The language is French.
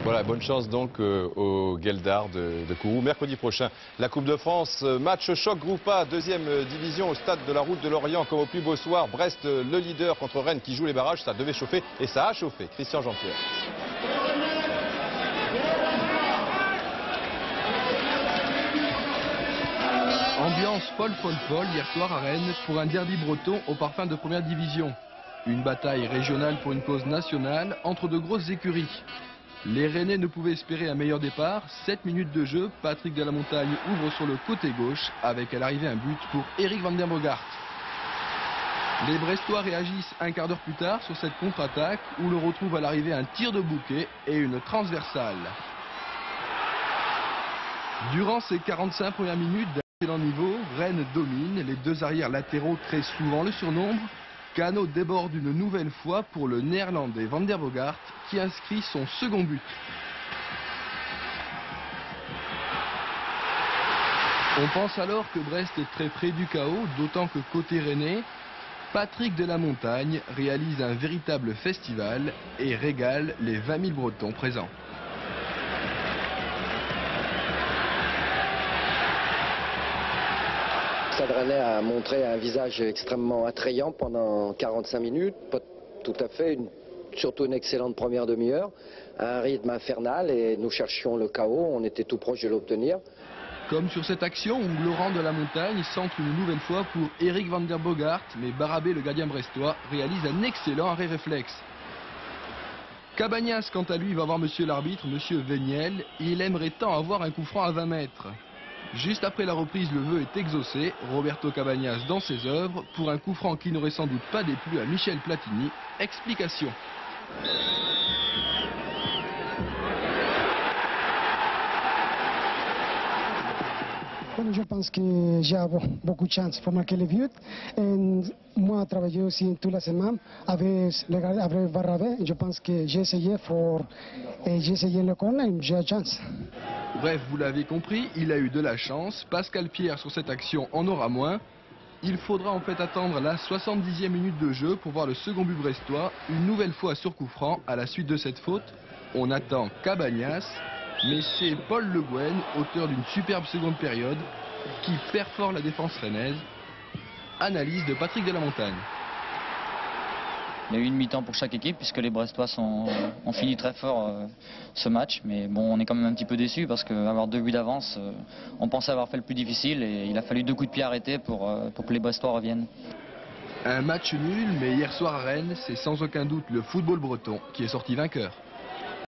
Voilà, bonne chance donc au Gueldard de Kourou. Mercredi prochain, la Coupe de France, match choc groupe A, deuxième division au stade de la Route de Lorient, comme au plus beau soir. Brest, le leader contre Rennes qui joue les barrages, ça devait chauffer et ça a chauffé. Christian Jean-Pierre. Ambiance folle hier soir à Rennes pour un derby breton au parfum de première division. Une bataille régionale pour une cause nationale entre de grosses écuries. Les Rennais ne pouvaient espérer un meilleur départ. 7 minutes de jeu, Patrick de la Montagne ouvre sur le côté gauche avec à l'arrivée un but pour Eric van der Bogart. Les Brestois réagissent un quart d'heure plus tard sur cette contre-attaque où l'on retrouve à l'arrivée un tir de bouquet et une transversale. Durant ces 45 premières minutes d'excellent niveau, Rennes domine. Les deux arrières latéraux créent souvent le surnombre. Cano déborde une nouvelle fois pour le néerlandais Van der Bogart qui inscrit son second but. On pense alors que Brest est très près du chaos, d'autant que côté rennais, Patrick de la Montagne réalise un véritable festival et régale les 20 000 Bretons présents. Le Stade Rennais a montré un visage extrêmement attrayant pendant 45 minutes, pas tout à fait, surtout une excellente première demi-heure, un rythme infernal et nous cherchions le chaos, on était tout proche de l'obtenir. Comme sur cette action où Laurent de la Montagne centre une nouvelle fois pour Eric van der Bogart, mais Barabé, le gardien brestois, réalise un excellent arrêt réflexe. Cabagnas, quant à lui, va voir monsieur l'arbitre, monsieur Véniel. Il aimerait tant avoir un coup franc à 20 mètres. Juste après la reprise, le vœu est exaucé. Roberto Cabagnas dans ses œuvres pour un coup franc qui n'aurait sans doute pas déplu à Michel Platini. Explication. Je pense que j'ai beaucoup de chance pour marquer les buts. Et moi, travaillé aussi toute la semaine avec Barabé. Je pense que j'ai essayé le corner et j'ai la chance. Bref, vous l'avez compris, il a eu de la chance. Pascal Pierre sur cette action en aura moins. Il faudra en fait attendre la 70e minute de jeu pour voir le second but brestois, une nouvelle fois sur coup franc à la suite de cette faute. On attend Cabagnas, mais c'est Paul Le Guen, auteur d'une superbe seconde période, qui perfore la défense rennaise. Analyse de Patrick de la Montagne. Il y a eu une mi-temps pour chaque équipe puisque les Brestois ont fini très fort ce match. Mais bon, on est quand même un petit peu déçus parce qu'avoir 2 buts d'avance, on pensait avoir fait le plus difficile et il a fallu 2 coups de pied arrêtés pour que les Brestois reviennent. Un match nul, mais hier soir à Rennes, c'est sans aucun doute le football breton qui est sorti vainqueur.